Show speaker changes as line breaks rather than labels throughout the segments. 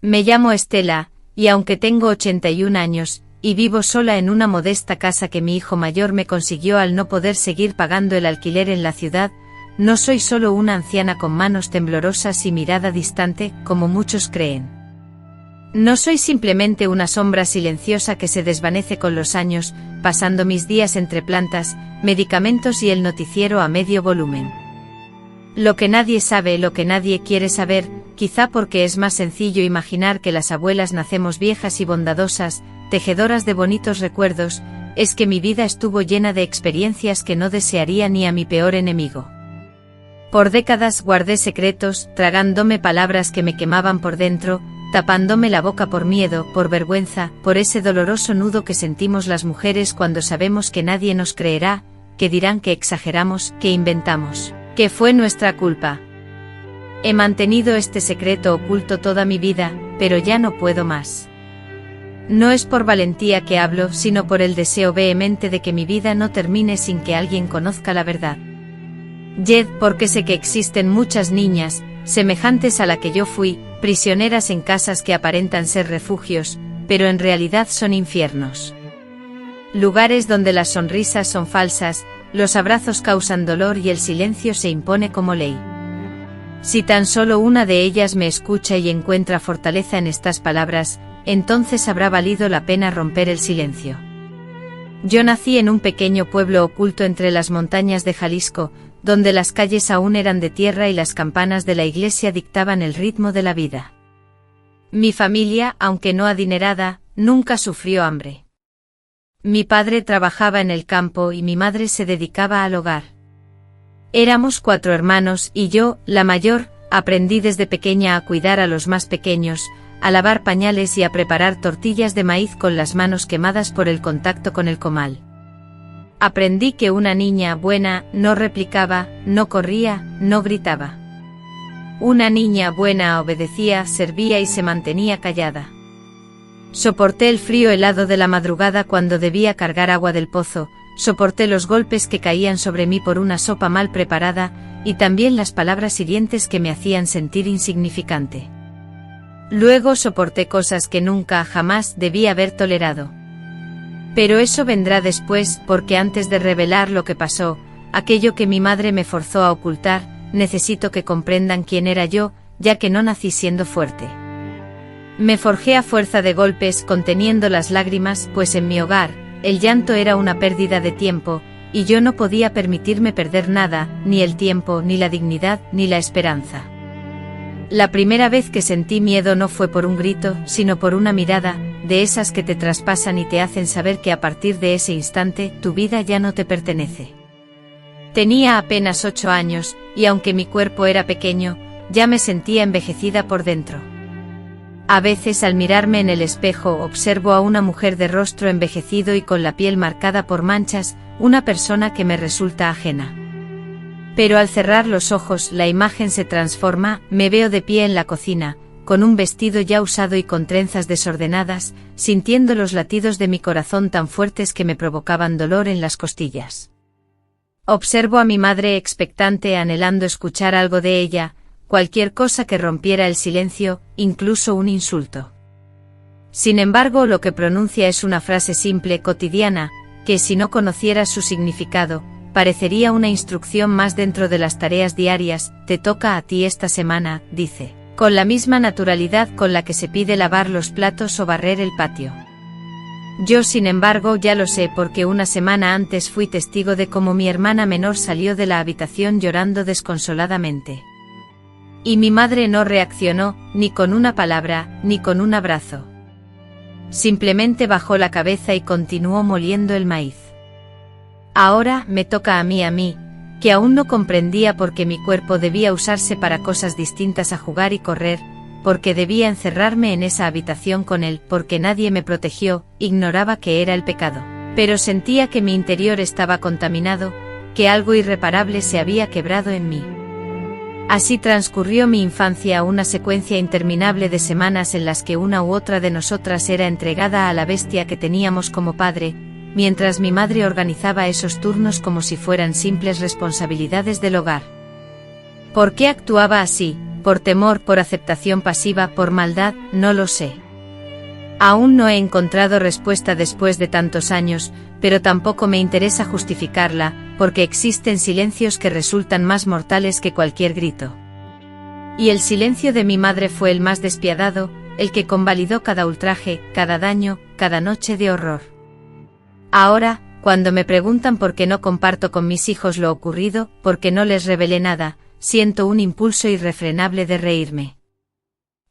Me llamo Estela, y aunque tengo 81 años, y vivo sola en una modesta casa que mi hijo mayor me consiguió al no poder seguir pagando el alquiler en la ciudad, no soy solo una anciana con manos temblorosas y mirada distante, como muchos creen. No soy simplemente una sombra silenciosa que se desvanece con los años, pasando mis días entre plantas, medicamentos y el noticiero a medio volumen. Lo que nadie sabe, lo que nadie quiere saber, quizá porque es más sencillo imaginar que las abuelas nacemos viejas y bondadosas, tejedoras de bonitos recuerdos, es que mi vida estuvo llena de experiencias que no desearía ni a mi peor enemigo. Por décadas guardé secretos, tragándome palabras que me quemaban por dentro, tapándome la boca por miedo, por vergüenza, por ese doloroso nudo que sentimos las mujeres cuando sabemos que nadie nos creerá, que dirán que exageramos, que inventamos, que fue nuestra culpa. He mantenido este secreto oculto toda mi vida, pero ya no puedo más. No es por valentía que hablo, sino por el deseo vehemente de que mi vida no termine sin que alguien conozca la verdad. Jed, porque sé que existen muchas niñas, semejantes a la que yo fui, prisioneras en casas que aparentan ser refugios, pero en realidad son infiernos. Lugares donde las sonrisas son falsas, los abrazos causan dolor y el silencio se impone como ley. Si tan solo una de ellas me escucha y encuentra fortaleza en estas palabras, entonces habrá valido la pena romper el silencio. Yo nací en un pequeño pueblo oculto entre las montañas de Jalisco, donde las calles aún eran de tierra y las campanas de la iglesia dictaban el ritmo de la vida. Mi familia, aunque no adinerada, nunca sufrió hambre. Mi padre trabajaba en el campo y mi madre se dedicaba al hogar. Éramos 4 hermanos y yo, la mayor, aprendí desde pequeña a cuidar a los más pequeños, a lavar pañales y a preparar tortillas de maíz con las manos quemadas por el contacto con el comal. Aprendí que una niña buena no replicaba, no corría, no gritaba. Una niña buena obedecía, servía y se mantenía callada. Soporté el frío helado de la madrugada cuando debía cargar agua del pozo, soporté los golpes que caían sobre mí por una sopa mal preparada, y también las palabras hirientes que me hacían sentir insignificante. Luego soporté cosas que nunca, jamás debí haber tolerado. Pero eso vendrá después, porque antes de revelar lo que pasó, aquello que mi madre me forzó a ocultar, necesito que comprendan quién era yo, ya que no nací siendo fuerte. Me forjé a fuerza de golpes, conteniendo las lágrimas, pues en mi hogar, el llanto era una pérdida de tiempo, y yo no podía permitirme perder nada, ni el tiempo, ni la dignidad, ni la esperanza. La primera vez que sentí miedo no fue por un grito, sino por una mirada, de esas que te traspasan y te hacen saber que a partir de ese instante, tu vida ya no te pertenece. Tenía apenas 8 años, y aunque mi cuerpo era pequeño, ya me sentía envejecida por dentro. A veces al mirarme en el espejo observo a una mujer de rostro envejecido y con la piel marcada por manchas, una persona que me resulta ajena. Pero al cerrar los ojos la imagen se transforma, me veo de pie en la cocina, con un vestido ya usado y con trenzas desordenadas, sintiendo los latidos de mi corazón tan fuertes que me provocaban dolor en las costillas. Observo a mi madre expectante anhelando escuchar algo de ella, cualquier cosa que rompiera el silencio, incluso un insulto. Sin embargo, lo que pronuncia es una frase simple, cotidiana, que si no conociera su significado, parecería una instrucción más dentro de las tareas diarias. Te toca a ti esta semana, dice, con la misma naturalidad con la que se pide lavar los platos o barrer el patio. Yo, sin embargo, ya lo sé porque una semana antes fui testigo de cómo mi hermana menor salió de la habitación llorando desconsoladamente. Y mi madre no reaccionó, ni con una palabra, ni con un abrazo. Simplemente bajó la cabeza y continuó moliendo el maíz. Ahora me toca a mí, que aún no comprendía por qué mi cuerpo debía usarse para cosas distintas a jugar y correr, porque debía encerrarme en esa habitación con él, porque nadie me protegió, ignoraba que era el pecado. Pero sentía que mi interior estaba contaminado, que algo irreparable se había quebrado en mí. Así transcurrió mi infancia, una secuencia interminable de semanas en las que una u otra de nosotras era entregada a la bestia que teníamos como padre, mientras mi madre organizaba esos turnos como si fueran simples responsabilidades del hogar. ¿Por qué actuaba así? por temor, por aceptación pasiva, por maldad, no lo sé. Aún no he encontrado respuesta después de tantos años, pero tampoco me interesa justificarla, porque existen silencios que resultan más mortales que cualquier grito. Y el silencio de mi madre fue el más despiadado, el que convalidó cada ultraje, cada daño, cada noche de horror. Ahora, cuando me preguntan por qué no comparto con mis hijos lo ocurrido, por qué no les revelé nada, siento un impulso irrefrenable de reírme.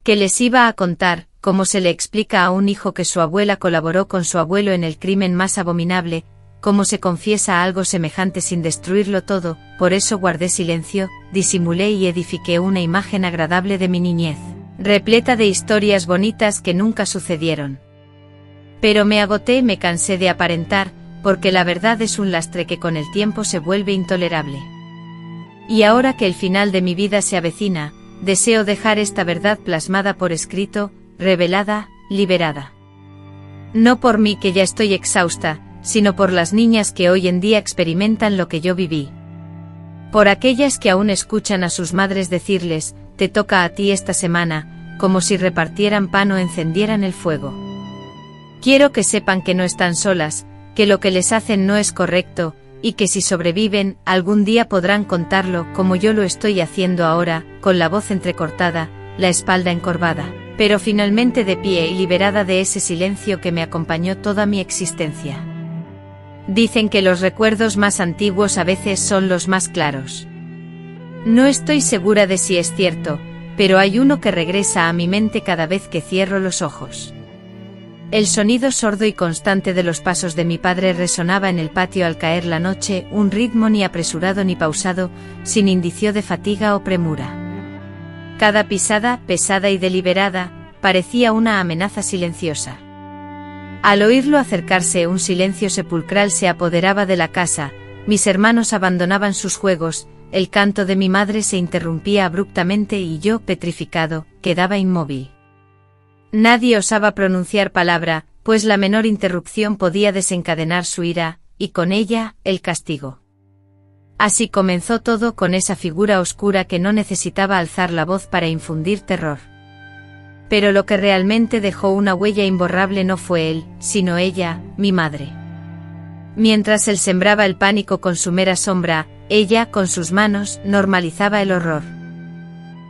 ¿Qué les iba a contar? ¿Cómo se le explica a un hijo que su abuela colaboró con su abuelo en el crimen más abominable? ¿Cómo se confiesa algo semejante sin destruirlo todo? Por eso guardé silencio, disimulé y edifiqué una imagen agradable de mi niñez, repleta de historias bonitas que nunca sucedieron. Pero me agoté y me cansé de aparentar, porque la verdad es un lastre que con el tiempo se vuelve intolerable. Y ahora que el final de mi vida se avecina, deseo dejar esta verdad plasmada por escrito, revelada, liberada. No por mí que ya estoy exhausta, sino por las niñas que hoy en día experimentan lo que yo viví. Por aquellas que aún escuchan a sus madres decirles, te toca a ti esta semana, como si repartieran pan o encendieran el fuego. Quiero que sepan que no están solas, que lo que les hacen no es correcto, y que si sobreviven, algún día podrán contarlo como yo lo estoy haciendo ahora, con la voz entrecortada, la espalda encorvada, pero finalmente de pie y liberada de ese silencio que me acompañó toda mi existencia. Dicen que los recuerdos más antiguos a veces son los más claros. No estoy segura de si es cierto, pero hay uno que regresa a mi mente cada vez que cierro los ojos. El sonido sordo y constante de los pasos de mi padre resonaba en el patio al caer la noche, un ritmo ni apresurado ni pausado, sin indicio de fatiga o premura. Cada pisada, pesada y deliberada, parecía una amenaza silenciosa. Al oírlo acercarse, un silencio sepulcral se apoderaba de la casa, mis hermanos abandonaban sus juegos, el canto de mi madre se interrumpía abruptamente y yo, petrificado, quedaba inmóvil. Nadie osaba pronunciar palabra, pues la menor interrupción podía desencadenar su ira, y con ella, el castigo. Así comenzó todo con esa figura oscura que no necesitaba alzar la voz para infundir terror. Pero lo que realmente dejó una huella imborrable no fue él, sino ella, mi madre. Mientras él sembraba el pánico con su mera sombra, ella, con sus manos, normalizaba el horror.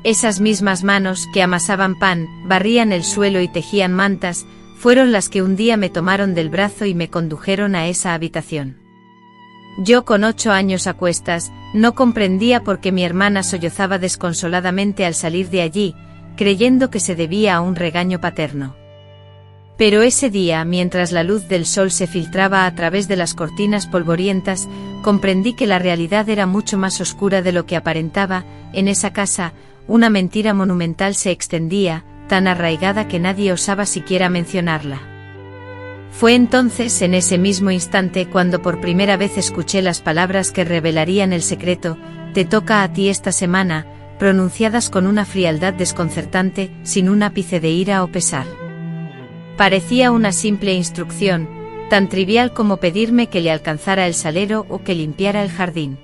Esas mismas manos que amasaban pan, barrían el suelo y tejían mantas, fueron las que un día me tomaron del brazo y me condujeron a esa habitación. Yo con 8 años a cuestas, no comprendía por qué mi hermana sollozaba desconsoladamente al salir de allí, creyendo que se debía a un regaño paterno. Pero ese día, mientras la luz del sol se filtraba a través de las cortinas polvorientas, comprendí que la realidad era mucho más oscura de lo que aparentaba. En esa casa, una mentira monumental se extendía, tan arraigada que nadie osaba siquiera mencionarla. Fue entonces, en ese mismo instante, cuando por primera vez escuché las palabras que revelarían el secreto, te toca a ti esta semana, pronunciadas con una frialdad desconcertante, sin un ápice de ira o pesar. Parecía una simple instrucción, tan trivial como pedirme que le alcanzara el salero o que limpiara el jardín.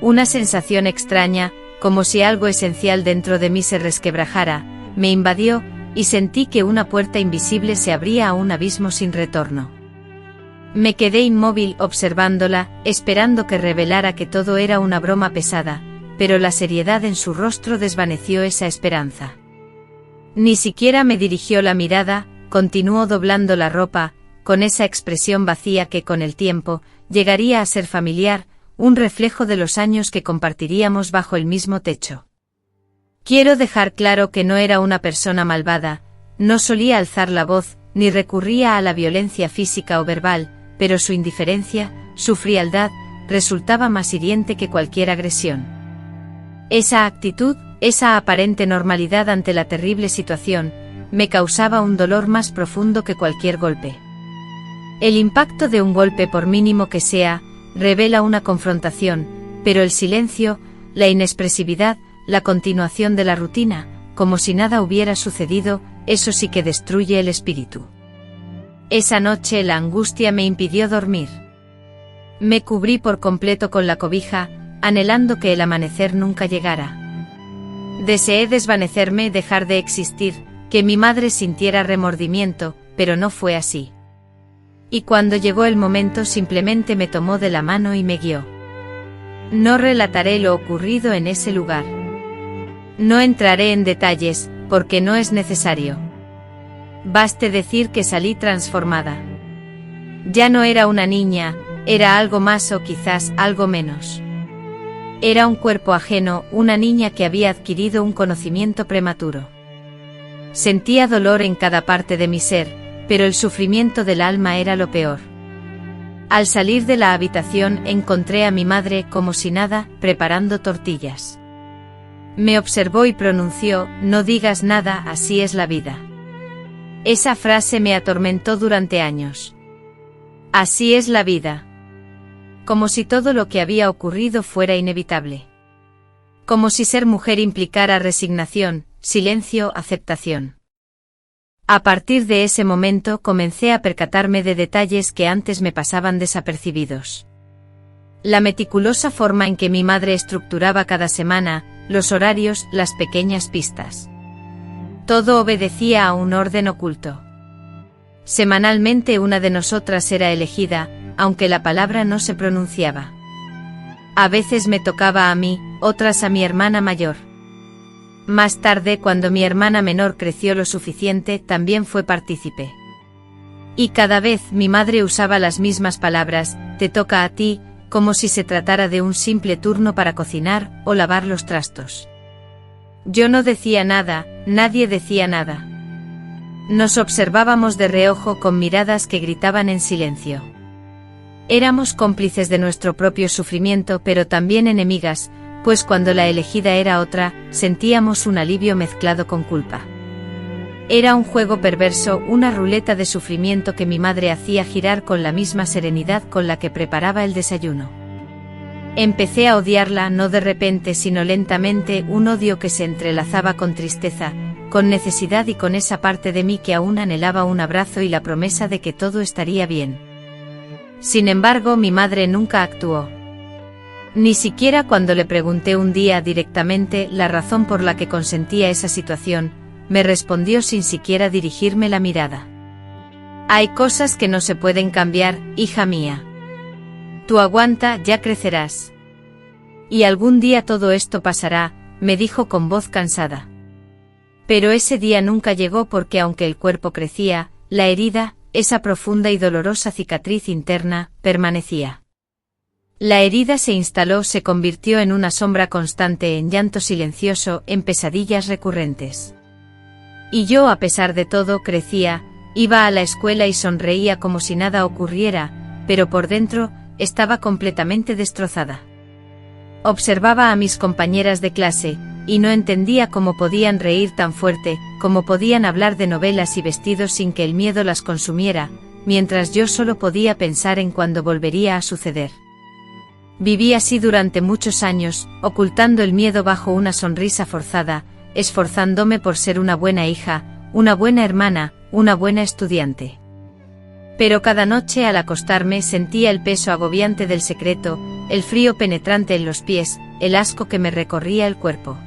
Una sensación extraña, como si algo esencial dentro de mí se resquebrajara, me invadió, y sentí que una puerta invisible se abría a un abismo sin retorno. Me quedé inmóvil observándola, esperando que revelara que todo era una broma pesada, pero la seriedad en su rostro desvaneció esa esperanza. Ni siquiera me dirigió la mirada, continuó doblando la ropa, con esa expresión vacía que con el tiempo llegaría a ser familiar, un reflejo de los años que compartiríamos bajo el mismo techo. Quiero dejar claro que no era una persona malvada, no solía alzar la voz, ni recurría a la violencia física o verbal, pero su indiferencia, su frialdad, resultaba más hiriente que cualquier agresión. Esa actitud, esa aparente normalidad ante la terrible situación, me causaba un dolor más profundo que cualquier golpe. El impacto de un golpe, por mínimo que sea, revela una confrontación, pero el silencio, la inexpresividad, la continuación de la rutina, como si nada hubiera sucedido, eso sí que destruye el espíritu. Esa noche la angustia me impidió dormir. Me cubrí por completo con la cobija, anhelando que el amanecer nunca llegara. Deseé desvanecerme, dejar de existir, que mi madre sintiera remordimiento, pero no fue así. Y cuando llegó el momento simplemente me tomó de la mano y me guió. No relataré lo ocurrido en ese lugar. No entraré en detalles, porque no es necesario. Baste decir que salí transformada. Ya no era una niña, era algo más o quizás algo menos. Era un cuerpo ajeno, una niña que había adquirido un conocimiento prematuro. Sentía dolor en cada parte de mi ser, pero el sufrimiento del alma era lo peor. Al salir de la habitación encontré a mi madre como si nada, preparando tortillas. Me observó y pronunció: "No digas nada, así es la vida". Esa frase me atormentó durante años. Así es la vida. Como si todo lo que había ocurrido fuera inevitable. Como si ser mujer implicara resignación, silencio, aceptación. A partir de ese momento comencé a percatarme de detalles que antes me pasaban desapercibidos. La meticulosa forma en que mi madre estructuraba cada semana, los horarios, las pequeñas pistas. Todo obedecía a un orden oculto. Semanalmente una de nosotras era elegida, aunque la palabra no se pronunciaba. A veces me tocaba a mí, otras a mi hermana mayor. Más tarde, cuando mi hermana menor creció lo suficiente, también fue partícipe. Y cada vez mi madre usaba las mismas palabras: "te toca a ti", como si se tratara de un simple turno para cocinar o lavar los trastos. Yo no decía nada, nadie decía nada. Nos observábamos de reojo con miradas que gritaban en silencio. Éramos cómplices de nuestro propio sufrimiento, pero también enemigas, pues cuando la elegida era otra, sentíamos un alivio mezclado con culpa. Era un juego perverso, una ruleta de sufrimiento que mi madre hacía girar con la misma serenidad con la que preparaba el desayuno. Empecé a odiarla, no de repente sino lentamente, un odio que se entrelazaba con tristeza, con necesidad y con esa parte de mí que aún anhelaba un abrazo y la promesa de que todo estaría bien. Sin embargo, mi madre nunca actuó. Ni siquiera cuando le pregunté un día directamente la razón por la que consentía esa situación, me respondió sin siquiera dirigirme la mirada. "Hay cosas que no se pueden cambiar, hija mía. Tú aguanta, ya crecerás. Y algún día todo esto pasará", me dijo con voz cansada. Pero ese día nunca llegó porque aunque el cuerpo crecía, la herida, esa profunda y dolorosa cicatriz interna, permanecía. La herida se instaló, se convirtió en una sombra constante, en llanto silencioso, en pesadillas recurrentes. Y yo, a pesar de todo, crecía, iba a la escuela y sonreía como si nada ocurriera, pero por dentro, estaba completamente destrozada. Observaba a mis compañeras de clase, y no entendía cómo podían reír tan fuerte, cómo podían hablar de novelas y vestidos sin que el miedo las consumiera, mientras yo solo podía pensar en cuándo volvería a suceder. Viví así durante muchos años, ocultando el miedo bajo una sonrisa forzada, esforzándome por ser una buena hija, una buena hermana, una buena estudiante. Pero cada noche al acostarme sentía el peso agobiante del secreto, el frío penetrante en los pies, el asco que me recorría el cuerpo.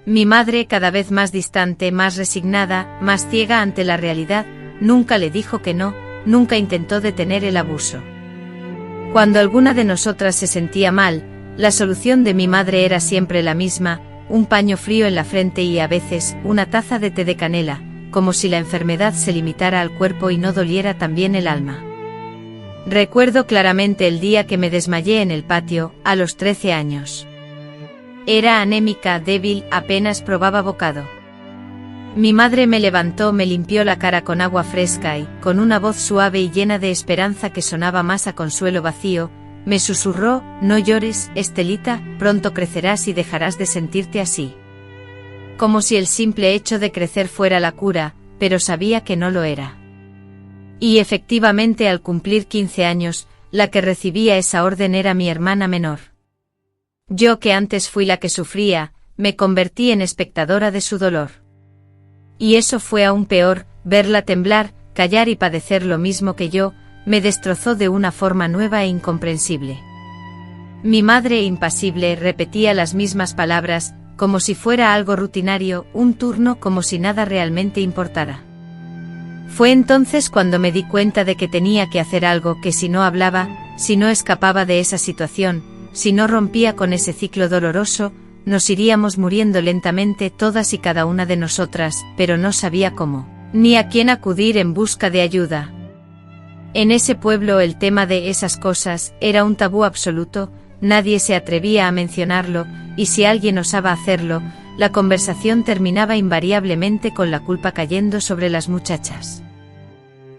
Mi madre, cada vez más distante, más resignada, más ciega ante la realidad, nunca le dijo que no, nunca intentó detener el abuso. Cuando alguna de nosotras se sentía mal, la solución de mi madre era siempre la misma: un paño frío en la frente y a veces una taza de té de canela, como si la enfermedad se limitara al cuerpo y no doliera también el alma. Recuerdo claramente el día que me desmayé en el patio, a los 13 años. Era anémica, débil, apenas probaba bocado. Mi madre me levantó, me limpió la cara con agua fresca y, con una voz suave y llena de esperanza que sonaba más a consuelo vacío, me susurró: "No llores, Estelita, pronto crecerás y dejarás de sentirte así". Como si el simple hecho de crecer fuera la cura, pero sabía que no lo era. Y efectivamente, al cumplir 15 años, la que recibía esa orden era mi hermana menor. Yo, que antes fui la que sufría, me convertí en espectadora de su dolor. Y eso fue aún peor: verla temblar, callar y padecer lo mismo que yo, me destrozó de una forma nueva e incomprensible. Mi madre, impasible, repetía las mismas palabras: como si fuera algo rutinario, un turno como si nada realmente importara. Fue entonces cuando me di cuenta de que tenía que hacer algo, que si no hablaba, si no escapaba de esa situación, si no rompía con ese ciclo doloroso, nos iríamos muriendo lentamente todas y cada una de nosotras, pero no sabía cómo, ni a quién acudir en busca de ayuda. En ese pueblo el tema de esas cosas era un tabú absoluto, nadie se atrevía a mencionarlo, y si alguien osaba hacerlo, la conversación terminaba invariablemente con la culpa cayendo sobre las muchachas.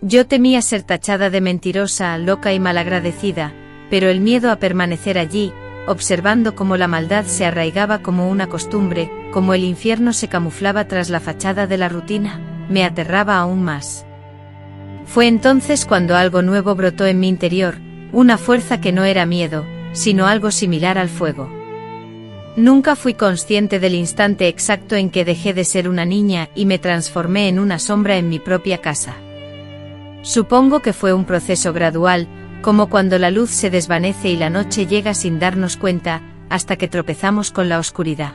Yo temía ser tachada de mentirosa, loca y malagradecida, pero el miedo a permanecer allí, observando cómo la maldad se arraigaba como una costumbre, como el infierno se camuflaba tras la fachada de la rutina, me aterraba aún más. Fue entonces cuando algo nuevo brotó en mi interior, una fuerza que no era miedo, sino algo similar al fuego. Nunca fui consciente del instante exacto en que dejé de ser una niña y me transformé en una sombra en mi propia casa. Supongo que fue un proceso gradual, como cuando la luz se desvanece y la noche llega sin darnos cuenta, hasta que tropezamos con la oscuridad.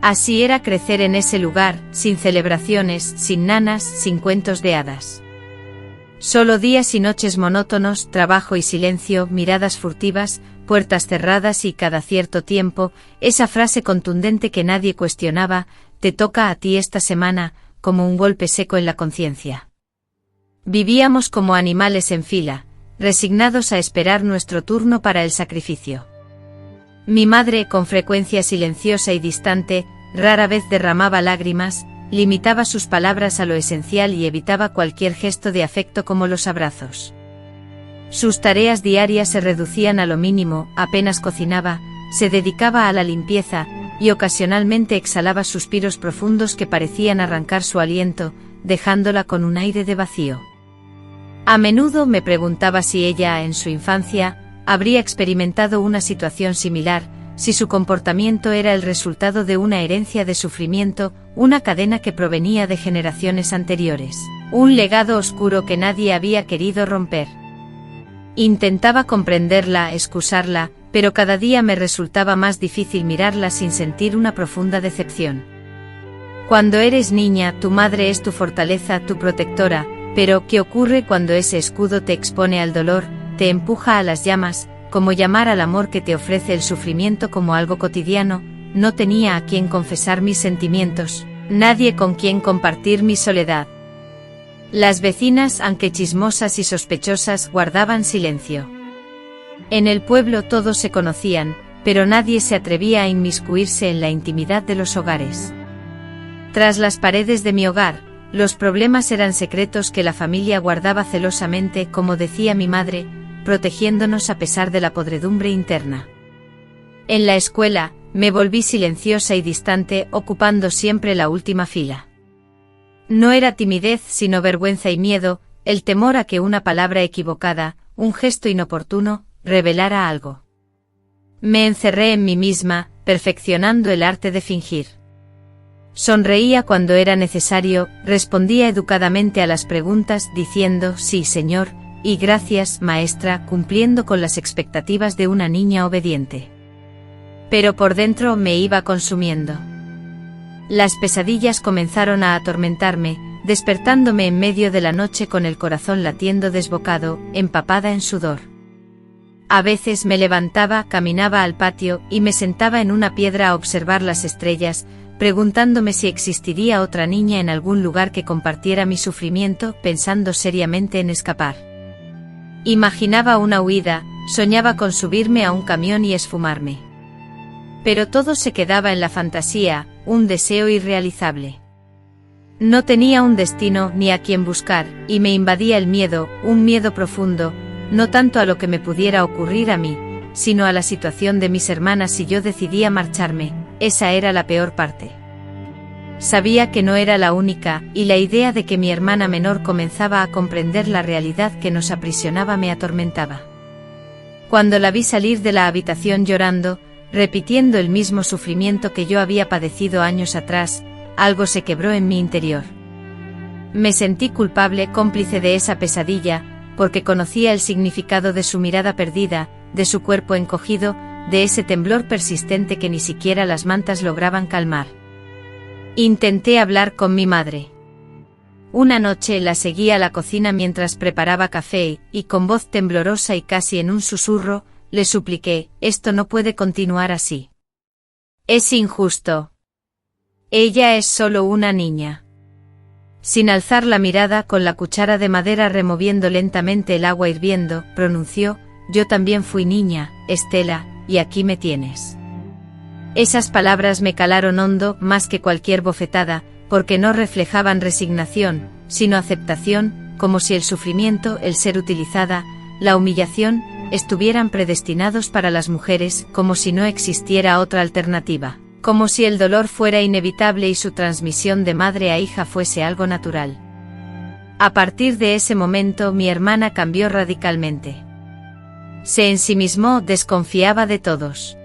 Así era crecer en ese lugar, sin celebraciones, sin nanas, sin cuentos de hadas. Solo días y noches monótonos, trabajo y silencio, miradas furtivas, puertas cerradas y cada cierto tiempo, esa frase contundente que nadie cuestionaba, te toca a ti esta semana, como un golpe seco en la conciencia. Vivíamos como animales en fila, resignados a esperar nuestro turno para el sacrificio. Mi madre, con frecuencia silenciosa y distante, rara vez derramaba lágrimas, limitaba sus palabras a lo esencial y evitaba cualquier gesto de afecto como los abrazos. Sus tareas diarias se reducían a lo mínimo, apenas cocinaba, se dedicaba a la limpieza, y ocasionalmente exhalaba suspiros profundos que parecían arrancar su aliento, dejándola con un aire de vacío. A menudo me preguntaba si ella, en su infancia, habría experimentado una situación similar, si su comportamiento era el resultado de una herencia de sufrimiento, una cadena que provenía de generaciones anteriores, un legado oscuro que nadie había querido romper. Intentaba comprenderla, excusarla, pero cada día me resultaba más difícil mirarla sin sentir una profunda decepción. Cuando eres niña, tu madre es tu fortaleza, tu protectora, pero ¿qué ocurre cuando ese escudo te expone al dolor, te empuja a las llamas? Como llamar al amor que te ofrece el sufrimiento como algo cotidiano, no tenía a quien confesar mis sentimientos, nadie con quien compartir mi soledad. Las vecinas, aunque chismosas y sospechosas, guardaban silencio. En el pueblo todos se conocían, pero nadie se atrevía a inmiscuirse en la intimidad de los hogares. Tras las paredes de mi hogar, los problemas eran secretos que la familia guardaba celosamente, como decía mi madre, protegiéndonos a pesar de la podredumbre interna. En la escuela, me volví silenciosa y distante, ocupando siempre la última fila. No era timidez, sino vergüenza y miedo, el temor a que una palabra equivocada, un gesto inoportuno, revelara algo. Me encerré en mí misma, perfeccionando el arte de fingir. Sonreía cuando era necesario, respondía educadamente a las preguntas diciendo sí, señor, y gracias, maestra, cumpliendo con las expectativas de una niña obediente. Pero por dentro me iba consumiendo. Las pesadillas comenzaron a atormentarme, despertándome en medio de la noche con el corazón latiendo desbocado, empapada en sudor. A veces me levantaba, caminaba al patio y me sentaba en una piedra a observar las estrellas, preguntándome si existiría otra niña en algún lugar que compartiera mi sufrimiento, pensando seriamente en escapar. Imaginaba una huida, soñaba con subirme a un camión y esfumarme. Pero todo se quedaba en la fantasía, un deseo irrealizable. No tenía un destino ni a quién buscar, y me invadía el miedo, un miedo profundo, no tanto a lo que me pudiera ocurrir a mí, sino a la situación de mis hermanas si yo decidía marcharme. Esa era la peor parte. Sabía que no era la única, y la idea de que mi hermana menor comenzaba a comprender la realidad que nos aprisionaba me atormentaba. Cuando la vi salir de la habitación llorando, repitiendo el mismo sufrimiento que yo había padecido años atrás, algo se quebró en mi interior. Me sentí culpable, cómplice de esa pesadilla, porque conocía el significado de su mirada perdida, de su cuerpo encogido, de ese temblor persistente que ni siquiera las mantas lograban calmar. Intenté hablar con mi madre. Una noche la seguí a la cocina mientras preparaba café y con voz temblorosa y casi en un susurro, le supliqué: esto no puede continuar así. Es injusto. Ella es solo una niña. Sin alzar la mirada, con la cuchara de madera removiendo lentamente el agua hirviendo, pronunció: yo también fui niña, Estela, y aquí me tienes. Esas palabras me calaron hondo, más que cualquier bofetada, porque no reflejaban resignación, sino aceptación, como si el sufrimiento, el ser utilizada, la humillación, estuvieran predestinados para las mujeres, como si no existiera otra alternativa, como si el dolor fuera inevitable y su transmisión de madre a hija fuese algo natural. A partir de ese momento mi hermana cambió radicalmente. Se ensimismó, desconfiaba de todos.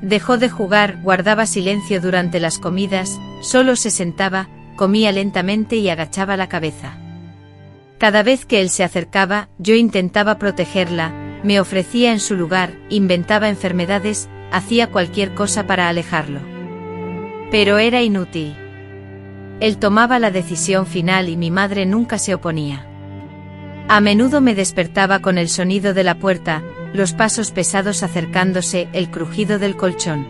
Dejó de jugar, guardaba silencio durante las comidas, solo se sentaba, comía lentamente y agachaba la cabeza. Cada vez que él se acercaba, yo intentaba protegerla, me ofrecía en su lugar, inventaba enfermedades, hacía cualquier cosa para alejarlo. Pero era inútil. Él tomaba la decisión final y mi madre nunca se oponía. A menudo me despertaba con el sonido de la puerta, los pasos pesados acercándose, el crujido del colchón.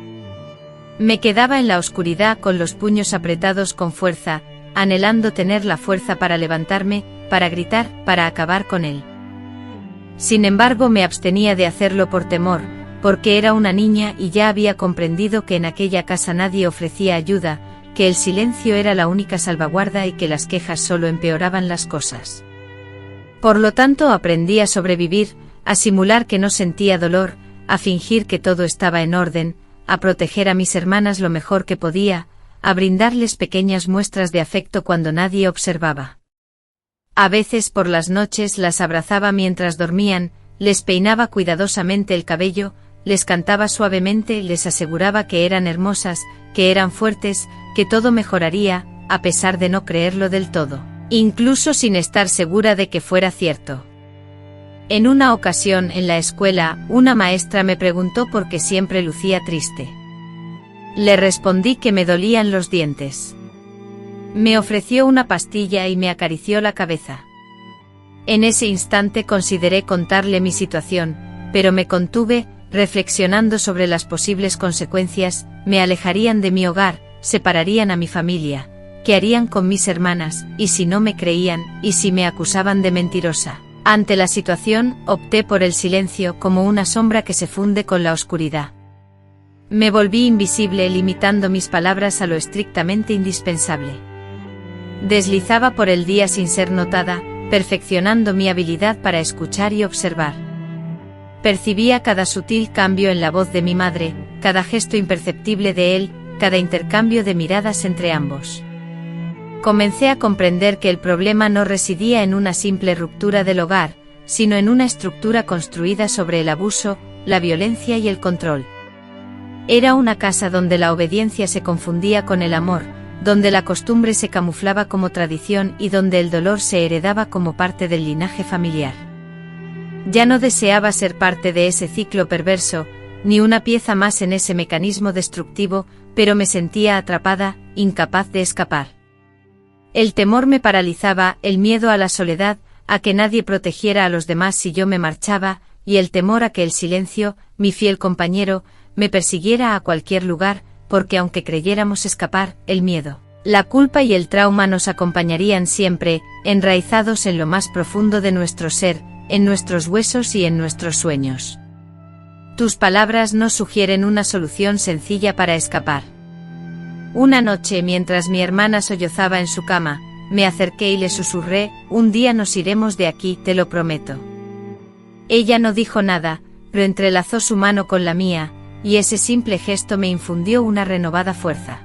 Me quedaba en la oscuridad con los puños apretados con fuerza, anhelando tener la fuerza para levantarme, para gritar, para acabar con él. Sin embargo, me abstenía de hacerlo por temor, porque era una niña y ya había comprendido que en aquella casa nadie ofrecía ayuda, que el silencio era la única salvaguarda y que las quejas solo empeoraban las cosas. Por lo tanto, aprendí a sobrevivir, a simular que no sentía dolor, a fingir que todo estaba en orden, a proteger a mis hermanas lo mejor que podía, a brindarles pequeñas muestras de afecto cuando nadie observaba. A veces por las noches las abrazaba mientras dormían, les peinaba cuidadosamente el cabello, les cantaba suavemente, les aseguraba que eran hermosas, que eran fuertes, que todo mejoraría, a pesar de no creerlo del todo, incluso sin estar segura de que fuera cierto. En una ocasión en la escuela, una maestra me preguntó por qué siempre lucía triste. Le respondí que me dolían los dientes. Me ofreció una pastilla y me acarició la cabeza. En ese instante consideré contarle mi situación, pero me contuve, reflexionando sobre las posibles consecuencias: me alejarían de mi hogar, separarían a mi familia, ¿qué harían con mis hermanas? ¿Y si no me creían? ¿Y si me acusaban de mentirosa? Ante la situación, opté por el silencio, como una sombra que se funde con la oscuridad. Me volví invisible, limitando mis palabras a lo estrictamente indispensable. Deslizaba por el día sin ser notada, perfeccionando mi habilidad para escuchar y observar. Percibía cada sutil cambio en la voz de mi madre, cada gesto imperceptible de él, cada intercambio de miradas entre ambos. Comencé a comprender que el problema no residía en una simple ruptura del hogar, sino en una estructura construida sobre el abuso, la violencia y el control. Era una casa donde la obediencia se confundía con el amor, donde la costumbre se camuflaba como tradición y donde el dolor se heredaba como parte del linaje familiar. Ya no deseaba ser parte de ese ciclo perverso, ni una pieza más en ese mecanismo destructivo, pero me sentía atrapada, incapaz de escapar. El temor me paralizaba, el miedo a la soledad, a que nadie protegiera a los demás si yo me marchaba, y el temor a que el silencio, mi fiel compañero, me persiguiera a cualquier lugar, porque aunque creyéramos escapar, el miedo, la culpa y el trauma nos acompañarían siempre, enraizados en lo más profundo de nuestro ser, en nuestros huesos y en nuestros sueños. Tus palabras no sugieren una solución sencilla para escapar. Una noche, mientras mi hermana sollozaba en su cama, me acerqué y le susurré: un día nos iremos de aquí, te lo prometo. Ella no dijo nada, pero entrelazó su mano con la mía, y ese simple gesto me infundió una renovada fuerza.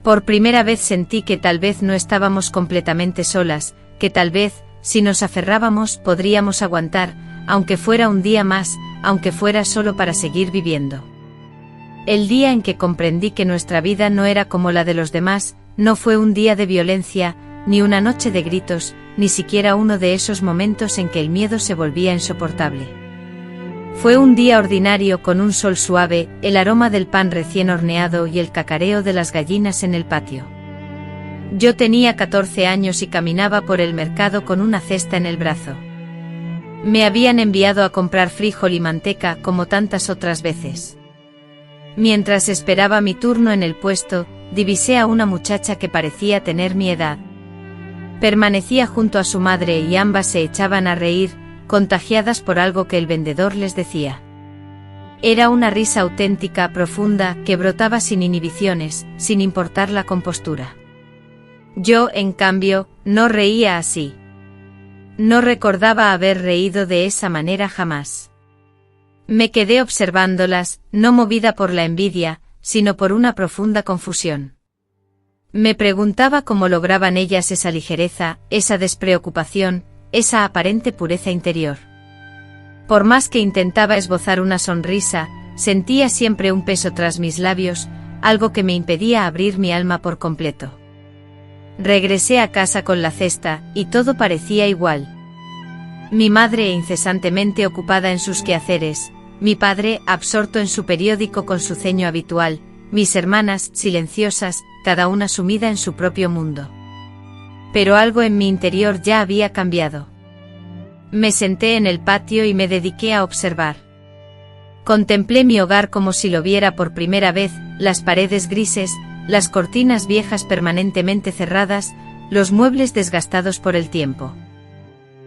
Por primera vez sentí que tal vez no estábamos completamente solas, que tal vez, si nos aferrábamos, podríamos aguantar, aunque fuera un día más, aunque fuera solo para seguir viviendo. El día en que comprendí que nuestra vida no era como la de los demás, no fue un día de violencia, ni una noche de gritos, ni siquiera uno de esos momentos en que el miedo se volvía insoportable. Fue un día ordinario con un sol suave, el aroma del pan recién horneado y el cacareo de las gallinas en el patio. Yo tenía 14 años y caminaba por el mercado con una cesta en el brazo. Me habían enviado a comprar frijol y manteca como tantas otras veces. Mientras esperaba mi turno en el puesto, divisé a una muchacha que parecía tener mi edad. Permanecía junto a su madre y ambas se echaban a reír, contagiadas por algo que el vendedor les decía. Era una risa auténtica, profunda, que brotaba sin inhibiciones, sin importar la compostura. Yo, en cambio, no reía así. No recordaba haber reído de esa manera jamás. Me quedé observándolas, no movida por la envidia, sino por una profunda confusión. Me preguntaba cómo lograban ellas esa ligereza, esa despreocupación, esa aparente pureza interior. Por más que intentaba esbozar una sonrisa, sentía siempre un peso tras mis labios, algo que me impedía abrir mi alma por completo. Regresé a casa con la cesta, y todo parecía igual. Mi madre incesantemente ocupada en sus quehaceres, mi padre absorto en su periódico con su ceño habitual, mis hermanas silenciosas, cada una sumida en su propio mundo. Pero algo en mi interior ya había cambiado. Me senté en el patio y me dediqué a observar. Contemplé mi hogar como si lo viera por primera vez, las paredes grises, las cortinas viejas permanentemente cerradas, los muebles desgastados por el tiempo.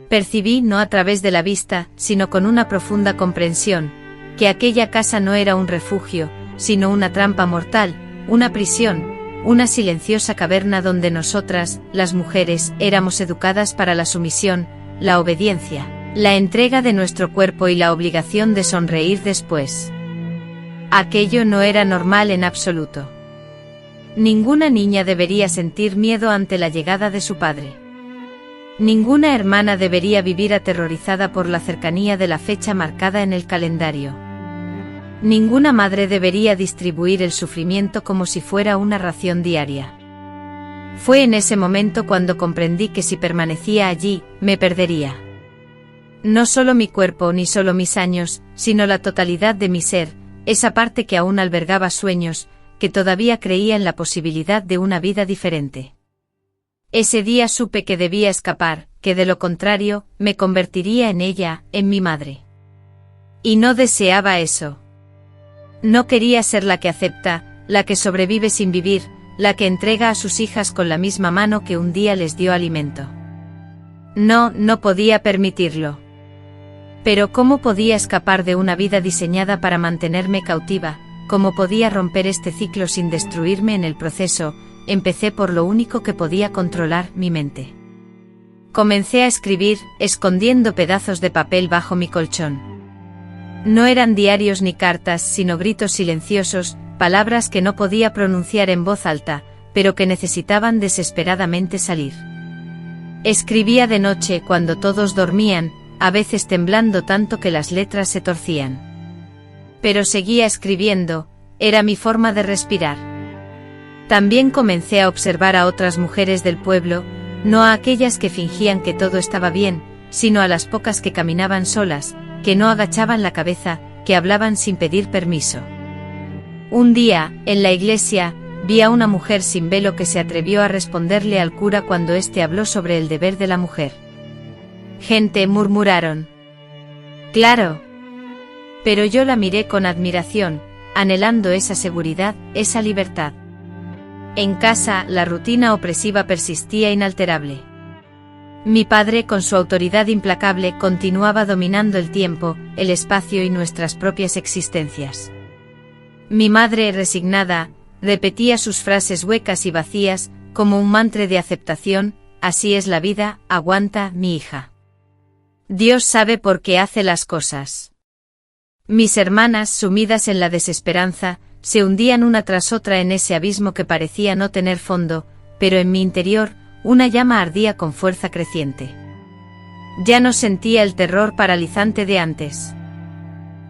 Percibí, no a través de la vista, sino con una profunda comprensión, que aquella casa no era un refugio, sino una trampa mortal, una prisión, una silenciosa caverna donde nosotras, las mujeres, éramos educadas para la sumisión, la obediencia, la entrega de nuestro cuerpo y la obligación de sonreír después. Aquello no era normal en absoluto. Ninguna niña debería sentir miedo ante la llegada de su padre. Ninguna hermana debería vivir aterrorizada por la cercanía de la fecha marcada en el calendario. Ninguna madre debería distribuir el sufrimiento como si fuera una ración diaria. Fue en ese momento cuando comprendí que si permanecía allí, me perdería. No solo mi cuerpo ni solo mis años, sino la totalidad de mi ser, esa parte que aún albergaba sueños, que todavía creía en la posibilidad de una vida diferente. Ese día supe que debía escapar, que de lo contrario, me convertiría en ella, en mi madre. Y no deseaba eso. No quería ser la que acepta, la que sobrevive sin vivir, la que entrega a sus hijas con la misma mano que un día les dio alimento. No podía permitirlo. Pero ¿cómo podía escapar de una vida diseñada para mantenerme cautiva? ¿Cómo podía romper este ciclo sin destruirme en el proceso? Empecé por lo único que podía controlar, mi mente. Comencé a escribir, escondiendo pedazos de papel bajo mi colchón. No eran diarios ni cartas, sino gritos silenciosos, palabras que no podía pronunciar en voz alta, pero que necesitaban desesperadamente salir. Escribía de noche cuando todos dormían, a veces temblando tanto que las letras se torcían. Pero seguía escribiendo, era mi forma de respirar. También comencé a observar a otras mujeres del pueblo, no a aquellas que fingían que todo estaba bien, sino a las pocas que caminaban solas, que no agachaban la cabeza, que hablaban sin pedir permiso. Un día, en la iglesia, vi a una mujer sin velo que se atrevió a responderle al cura cuando éste habló sobre el deber de la mujer. Gente, murmuraron. Claro. Pero yo la miré con admiración, anhelando esa seguridad, esa libertad. En casa, la rutina opresiva persistía inalterable. Mi padre, con su autoridad implacable, continuaba dominando el tiempo, el espacio y nuestras propias existencias. Mi madre, resignada, repetía sus frases huecas y vacías, como un mantra de aceptación: así es la vida, aguanta, mi hija. Dios sabe por qué hace las cosas. Mis hermanas, sumidas en la desesperanza, se hundían una tras otra en ese abismo que parecía no tener fondo, pero en mi interior, una llama ardía con fuerza creciente. Ya no sentía el terror paralizante de antes.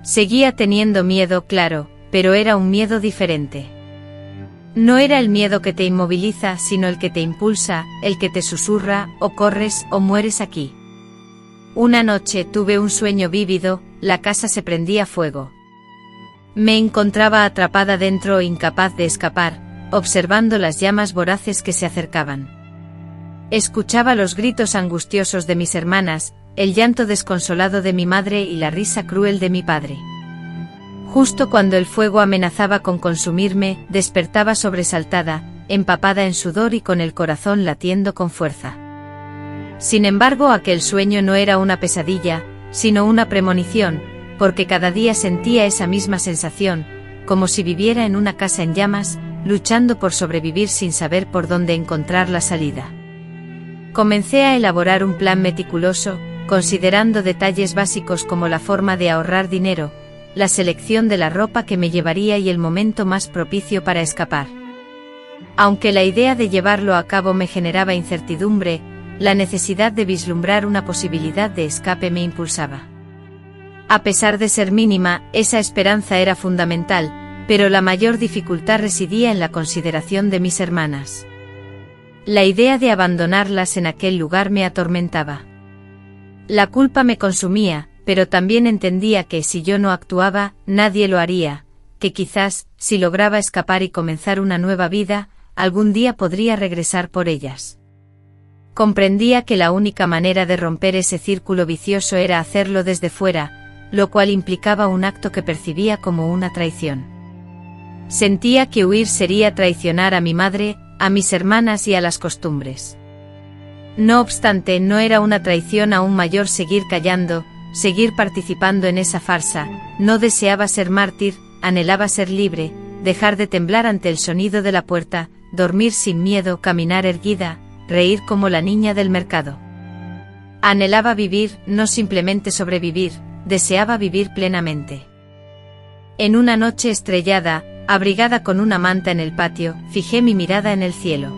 Seguía teniendo miedo, claro, pero era un miedo diferente. No era el miedo que te inmoviliza, sino el que te impulsa, el que te susurra: o corres o mueres aquí. Una noche tuve un sueño vívido, la casa se prendía fuego. Me encontraba atrapada dentro, incapaz de escapar, observando las llamas voraces que se acercaban. Escuchaba los gritos angustiosos de mis hermanas, el llanto desconsolado de mi madre y la risa cruel de mi padre. Justo cuando el fuego amenazaba con consumirme, despertaba sobresaltada, empapada en sudor y con el corazón latiendo con fuerza. Sin embargo, aquel sueño no era una pesadilla, sino una premonición, porque cada día sentía esa misma sensación, como si viviera en una casa en llamas, luchando por sobrevivir sin saber por dónde encontrar la salida. Comencé a elaborar un plan meticuloso, considerando detalles básicos como la forma de ahorrar dinero, la selección de la ropa que me llevaría y el momento más propicio para escapar. Aunque la idea de llevarlo a cabo me generaba incertidumbre, la necesidad de vislumbrar una posibilidad de escape me impulsaba. A pesar de ser mínima, esa esperanza era fundamental, pero la mayor dificultad residía en la consideración de mis hermanas. La idea de abandonarlas en aquel lugar me atormentaba. La culpa me consumía, pero también entendía que si yo no actuaba, nadie lo haría, que quizás, si lograba escapar y comenzar una nueva vida, algún día podría regresar por ellas. Comprendía que la única manera de romper ese círculo vicioso era hacerlo desde fuera, lo cual implicaba un acto que percibía como una traición. Sentía que huir sería traicionar a mi madre, a mis hermanas y a las costumbres. No obstante, no era una traición aún mayor seguir callando, seguir participando en esa farsa. No deseaba ser mártir, anhelaba ser libre, dejar de temblar ante el sonido de la puerta, dormir sin miedo, caminar erguida, reír como la niña del mercado. Anhelaba vivir, no simplemente sobrevivir, deseaba vivir plenamente. En una noche estrellada, abrigada con una manta en el patio, fijé mi mirada en el cielo.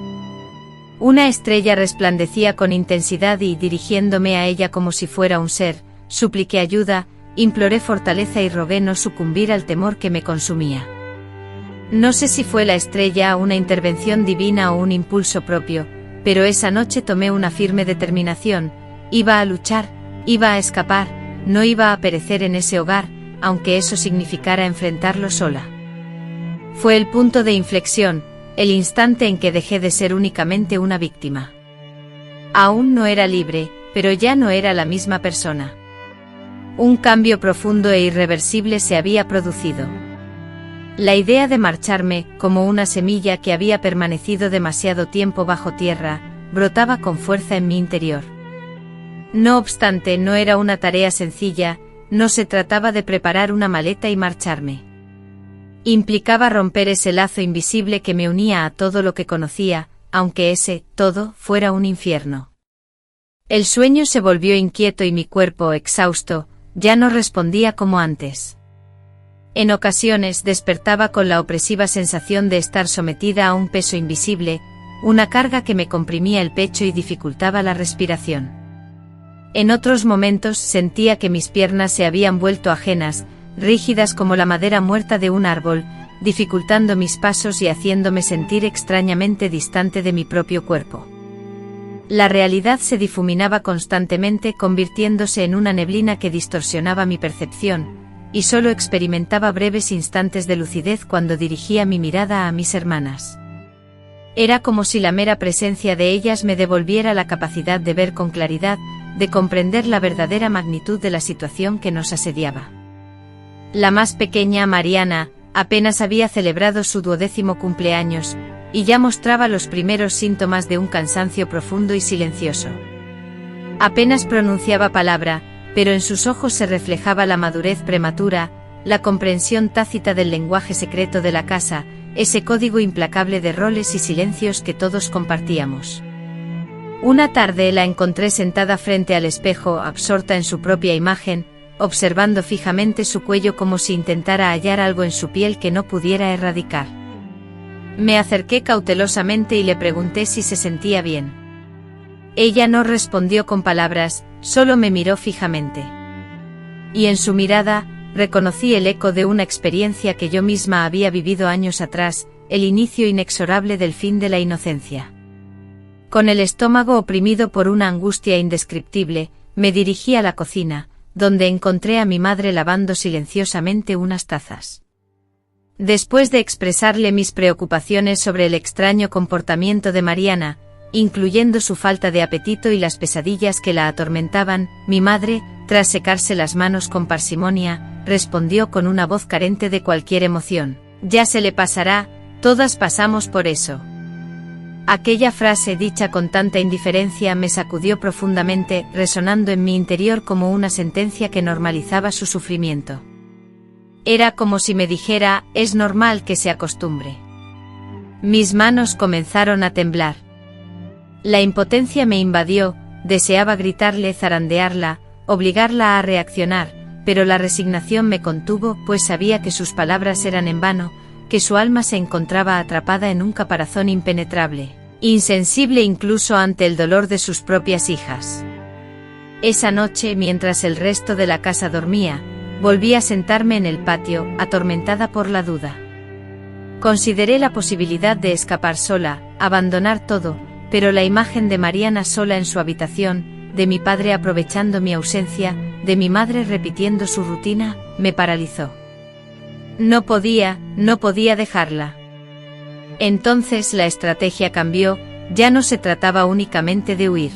Una estrella resplandecía con intensidad y, dirigiéndome a ella como si fuera un ser, supliqué ayuda, imploré fortaleza y rogué no sucumbir al temor que me consumía. No sé si fue la estrella, una intervención divina o un impulso propio, pero esa noche tomé una firme determinación: iba a luchar, iba a escapar, no iba a perecer en ese hogar, aunque eso significara enfrentarlo sola. Fue el punto de inflexión, el instante en que dejé de ser únicamente una víctima. Aún no era libre, pero ya no era la misma persona. Un cambio profundo e irreversible se había producido. La idea de marcharme, como una semilla que había permanecido demasiado tiempo bajo tierra, brotaba con fuerza en mi interior. No obstante, no era una tarea sencilla, no se trataba de preparar una maleta y marcharme. Implicaba romper ese lazo invisible que me unía a todo lo que conocía, aunque ese todo fuera un infierno. El sueño se volvió inquieto y mi cuerpo, exhausto, ya no respondía como antes. En ocasiones despertaba con la opresiva sensación de estar sometida a un peso invisible, una carga que me comprimía el pecho y dificultaba la respiración. En otros momentos sentía que mis piernas se habían vuelto ajenas, rígidas como la madera muerta de un árbol, dificultando mis pasos y haciéndome sentir extrañamente distante de mi propio cuerpo. La realidad se difuminaba constantemente, convirtiéndose en una neblina que distorsionaba mi percepción, y solo experimentaba breves instantes de lucidez cuando dirigía mi mirada a mis hermanas. Era como si la mera presencia de ellas me devolviera la capacidad de ver con claridad, de comprender la verdadera magnitud de la situación que nos asediaba. La más pequeña, Mariana, apenas había celebrado su 12º cumpleaños, y ya mostraba los primeros síntomas de un cansancio profundo y silencioso. Apenas pronunciaba palabra, pero en sus ojos se reflejaba la madurez prematura, la comprensión tácita del lenguaje secreto de la casa, ese código implacable de roles y silencios que todos compartíamos. Una tarde la encontré sentada frente al espejo, absorta en su propia imagen, observando fijamente su cuello como si intentara hallar algo en su piel que no pudiera erradicar. Me acerqué cautelosamente y le pregunté si se sentía bien. Ella no respondió con palabras, solo me miró fijamente. Y en su mirada, reconocí el eco de una experiencia que yo misma había vivido años atrás, el inicio inexorable del fin de la inocencia. Con el estómago oprimido por una angustia indescriptible, me dirigí a la cocina, donde encontré a mi madre lavando silenciosamente unas tazas. Después de expresarle mis preocupaciones sobre el extraño comportamiento de Mariana, incluyendo su falta de apetito y las pesadillas que la atormentaban, mi madre, tras secarse las manos con parsimonia, respondió con una voz carente de cualquier emoción: «Ya se le pasará, todas pasamos por eso». Aquella frase dicha con tanta indiferencia me sacudió profundamente, resonando en mi interior como una sentencia que normalizaba su sufrimiento. Era como si me dijera: es normal que se acostumbre. Mis manos comenzaron a temblar. La impotencia me invadió, deseaba gritarle, zarandearla, obligarla a reaccionar, pero la resignación me contuvo, pues sabía que sus palabras eran en vano, que su alma se encontraba atrapada en un caparazón impenetrable, insensible incluso ante el dolor de sus propias hijas. Esa noche, mientras el resto de la casa dormía, volví a sentarme en el patio, atormentada por la duda. Consideré la posibilidad de escapar sola, abandonar todo, pero la imagen de Mariana sola en su habitación, de mi padre aprovechando mi ausencia, de mi madre repitiendo su rutina, me paralizó. No podía dejarla. Entonces la estrategia cambió, ya no se trataba únicamente de huir.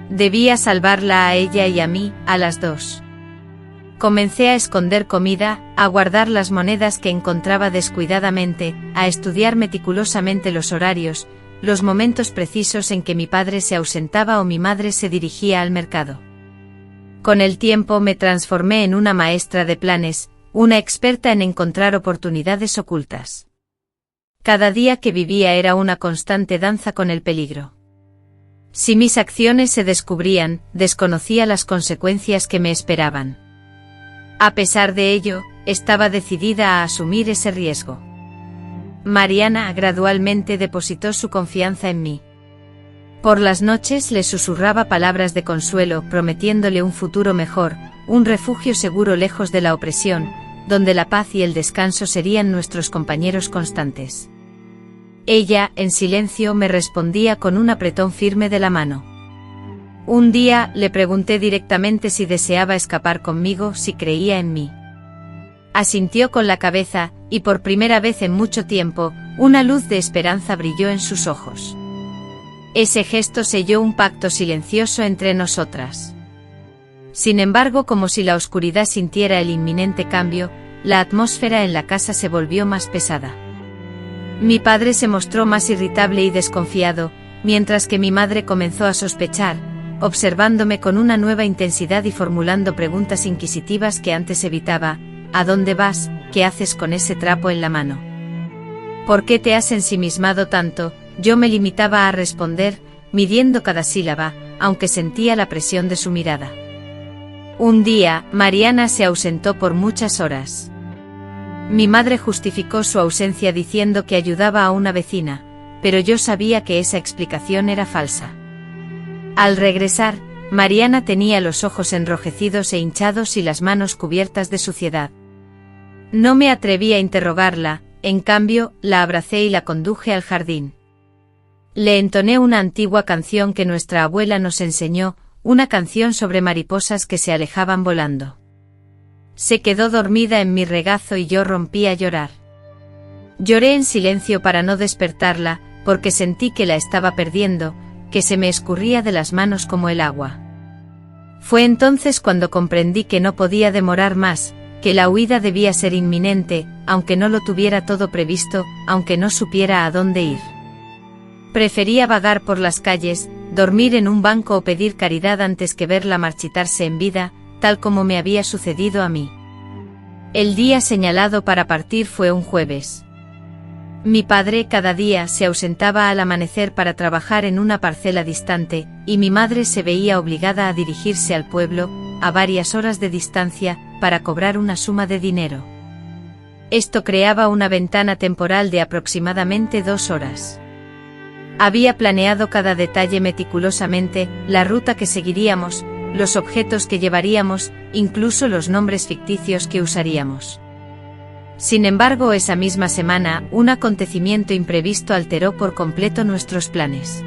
Debía salvarla a ella y a mí, a las dos. Comencé a esconder comida, a guardar las monedas que encontraba descuidadamente, a estudiar meticulosamente los horarios, los momentos precisos en que mi padre se ausentaba o mi madre se dirigía al mercado. Con el tiempo me transformé en una maestra de planes, una experta en encontrar oportunidades ocultas. Cada día que vivía era una constante danza con el peligro. Si mis acciones se descubrían, desconocía las consecuencias que me esperaban. A pesar de ello, estaba decidida a asumir ese riesgo. Mariana gradualmente depositó su confianza en mí. Por las noches le susurraba palabras de consuelo, prometiéndole un futuro mejor, un refugio seguro lejos de la opresión, donde la paz y el descanso serían nuestros compañeros constantes. Ella, en silencio, me respondía con un apretón firme de la mano. Un día, le pregunté directamente si deseaba escapar conmigo, si creía en mí. Asintió con la cabeza, y por primera vez en mucho tiempo, una luz de esperanza brilló en sus ojos. Ese gesto selló un pacto silencioso entre nosotras. Sin embargo, como si la oscuridad sintiera el inminente cambio, la atmósfera en la casa se volvió más pesada. Mi padre se mostró más irritable y desconfiado, mientras que mi madre comenzó a sospechar, observándome con una nueva intensidad y formulando preguntas inquisitivas que antes evitaba. ¿A dónde vas? ¿Qué haces con ese trapo en la mano? ¿Por qué te has ensimismado tanto? Yo me limitaba a responder, midiendo cada sílaba, aunque sentía la presión de su mirada. Un día, Mariana se ausentó por muchas horas. Mi madre justificó su ausencia diciendo que ayudaba a una vecina, pero yo sabía que esa explicación era falsa. Al regresar, Mariana tenía los ojos enrojecidos e hinchados y las manos cubiertas de suciedad. No me atreví a interrogarla, en cambio, la abracé y la conduje al jardín. Le entoné una antigua canción que nuestra abuela nos enseñó, una canción sobre mariposas que se alejaban volando. Se quedó dormida en mi regazo y yo rompí a llorar. Lloré en silencio para no despertarla, porque sentí que la estaba perdiendo, que se me escurría de las manos como el agua. Fue entonces cuando comprendí que no podía demorar más, que la huida debía ser inminente, aunque no lo tuviera todo previsto, aunque no supiera a dónde ir. Prefería vagar por las calles, dormir en un banco o pedir caridad antes que verla marchitarse en vida, tal como me había sucedido a mí. El día señalado para partir fue un jueves. Mi padre cada día se ausentaba al amanecer para trabajar en una parcela distante, y mi madre se veía obligada a dirigirse al pueblo, a varias horas de distancia, para cobrar una suma de dinero. Esto creaba una ventana temporal de aproximadamente 2 horas. Había planeado cada detalle meticulosamente, la ruta que seguiríamos, los objetos que llevaríamos, incluso los nombres ficticios que usaríamos. Sin embargo, esa misma semana, un acontecimiento imprevisto alteró por completo nuestros planes.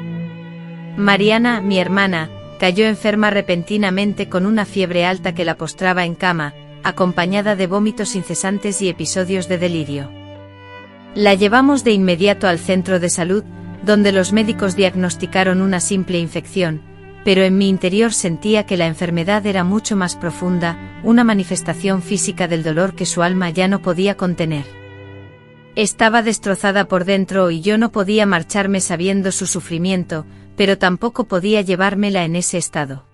Mariana, mi hermana, cayó enferma repentinamente con una fiebre alta que la postraba en cama, acompañada de vómitos incesantes y episodios de delirio. La llevamos de inmediato al centro de salud, donde los médicos diagnosticaron una simple infección, pero en mi interior sentía que la enfermedad era mucho más profunda, una manifestación física del dolor que su alma ya no podía contener. Estaba destrozada por dentro y yo no podía marcharme sabiendo su sufrimiento, pero tampoco podía llevármela en ese estado.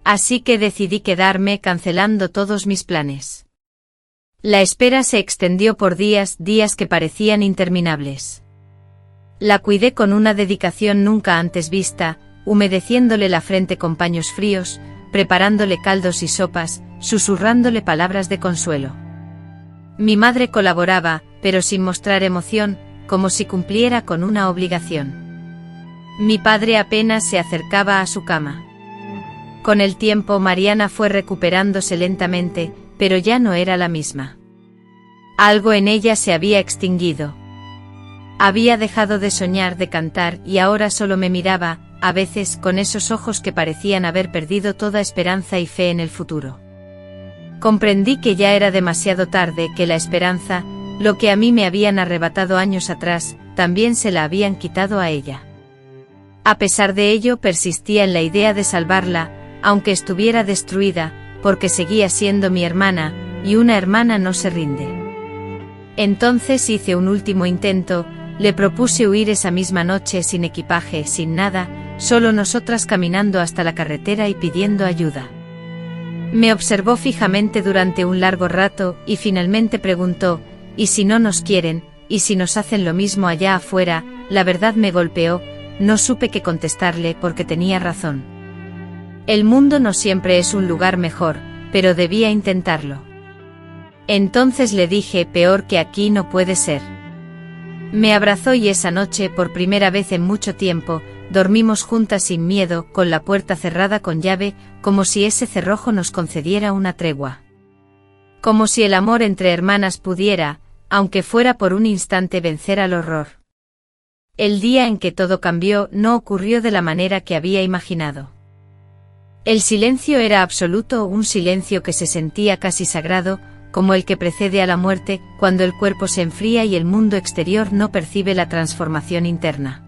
Así que decidí quedarme, cancelando todos mis planes. La espera se extendió por días que parecían interminables. La cuidé con una dedicación nunca antes vista, humedeciéndole la frente con paños fríos, preparándole caldos y sopas, susurrándole palabras de consuelo. Mi madre colaboraba, pero sin mostrar emoción, como si cumpliera con una obligación. Mi padre apenas se acercaba a su cama. Con el tiempo Mariana fue recuperándose lentamente, pero ya no era la misma. Algo en ella se había extinguido. Había dejado de soñar, de cantar, y ahora solo me miraba, a veces con esos ojos que parecían haber perdido toda esperanza y fe en el futuro. Comprendí que ya era demasiado tarde, que la esperanza, lo que a mí me habían arrebatado años atrás, también se la habían quitado a ella. A pesar de ello, persistía en la idea de salvarla, aunque estuviera destruida, porque seguía siendo mi hermana, y una hermana no se rinde. Entonces hice un último intento, le propuse huir esa misma noche sin equipaje, sin nada, solo nosotras caminando hasta la carretera y pidiendo ayuda. Me observó fijamente durante un largo rato y finalmente preguntó, ¿y si no nos quieren, y si nos hacen lo mismo allá afuera? La verdad me golpeó, no supe qué contestarle porque tenía razón. El mundo no siempre es un lugar mejor, pero debía intentarlo. Entonces le dije, peor que aquí no puede ser. Me abrazó y esa noche, por primera vez en mucho tiempo, dormimos juntas sin miedo, con la puerta cerrada con llave, como si ese cerrojo nos concediera una tregua. Como si el amor entre hermanas pudiera, aunque fuera por un instante, vencer al horror. El día en que todo cambió no ocurrió de la manera que había imaginado. El silencio era absoluto, un silencio que se sentía casi sagrado, como el que precede a la muerte, cuando el cuerpo se enfría y el mundo exterior no percibe la transformación interna.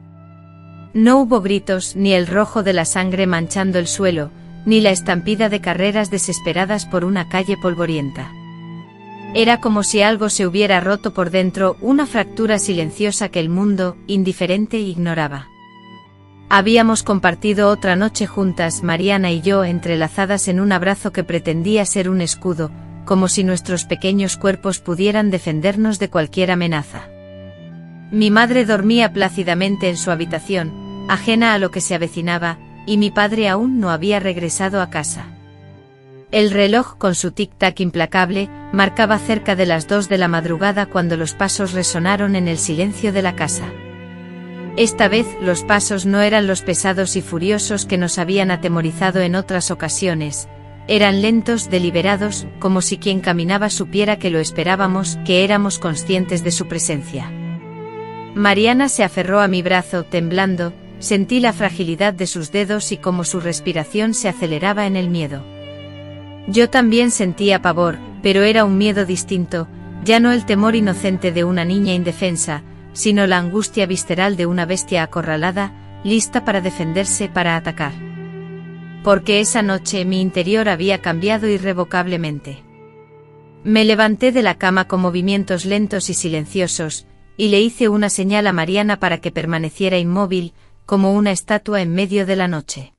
No hubo gritos, ni el rojo de la sangre manchando el suelo, ni la estampida de carreras desesperadas por una calle polvorienta. Era como si algo se hubiera roto por dentro, una fractura silenciosa que el mundo, indiferente, ignoraba. Habíamos compartido otra noche juntas, Mariana y yo, entrelazadas en un abrazo que pretendía ser un escudo, como si nuestros pequeños cuerpos pudieran defendernos de cualquier amenaza. Mi madre dormía plácidamente en su habitación, ajena a lo que se avecinaba, y mi padre aún no había regresado a casa. El reloj, con su tic-tac implacable, marcaba cerca de las 2 de la madrugada cuando los pasos resonaron en el silencio de la casa. Esta vez, los pasos no eran los pesados y furiosos que nos habían atemorizado en otras ocasiones, eran lentos, deliberados, como si quien caminaba supiera que lo esperábamos, que éramos conscientes de su presencia. Mariana se aferró a mi brazo, temblando, sentí la fragilidad de sus dedos y cómo su respiración se aceleraba en el miedo. Yo también sentía pavor, pero era un miedo distinto, ya no el temor inocente de una niña indefensa, sino la angustia visceral de una bestia acorralada, lista para defenderse, para atacar. Porque esa noche mi interior había cambiado irrevocablemente. Me levanté de la cama con movimientos lentos y silenciosos, y le hice una señal a Mariana para que permaneciera inmóvil, como una estatua en medio de la noche.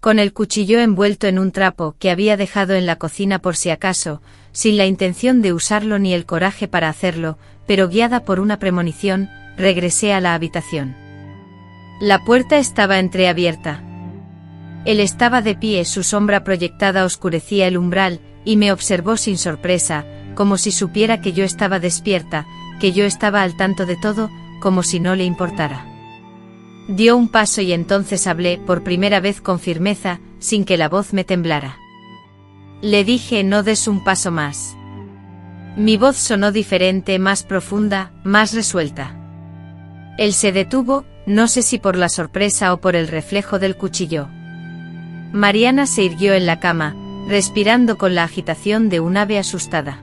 Con el cuchillo envuelto en un trapo que había dejado en la cocina por si acaso, sin la intención de usarlo ni el coraje para hacerlo, pero guiada por una premonición, regresé a la habitación. La puerta estaba entreabierta. Él estaba de pie, su sombra proyectada oscurecía el umbral, y me observó sin sorpresa, como si supiera que yo estaba despierta, que yo estaba al tanto de todo, como si no le importara. Dio un paso y entonces hablé, por primera vez con firmeza, sin que la voz me temblara. Le dije, no des un paso más. Mi voz sonó diferente, más profunda, más resuelta. Él se detuvo, no sé si por la sorpresa o por el reflejo del cuchillo. Mariana se irguió en la cama, respirando con la agitación de un ave asustada.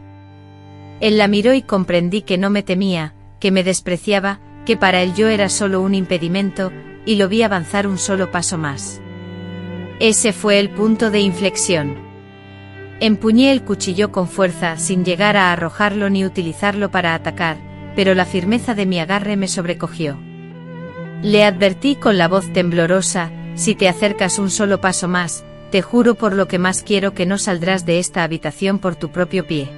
Él la miró y comprendí que no me temía, que me despreciaba, que para él yo era solo un impedimento, y lo vi avanzar un solo paso más. Ese fue el punto de inflexión. Empuñé el cuchillo con fuerza sin llegar a arrojarlo ni utilizarlo para atacar, pero la firmeza de mi agarre me sobrecogió. Le advertí con la voz temblorosa: si te acercas un solo paso más, te juro por lo que más quiero que no saldrás de esta habitación por tu propio pie.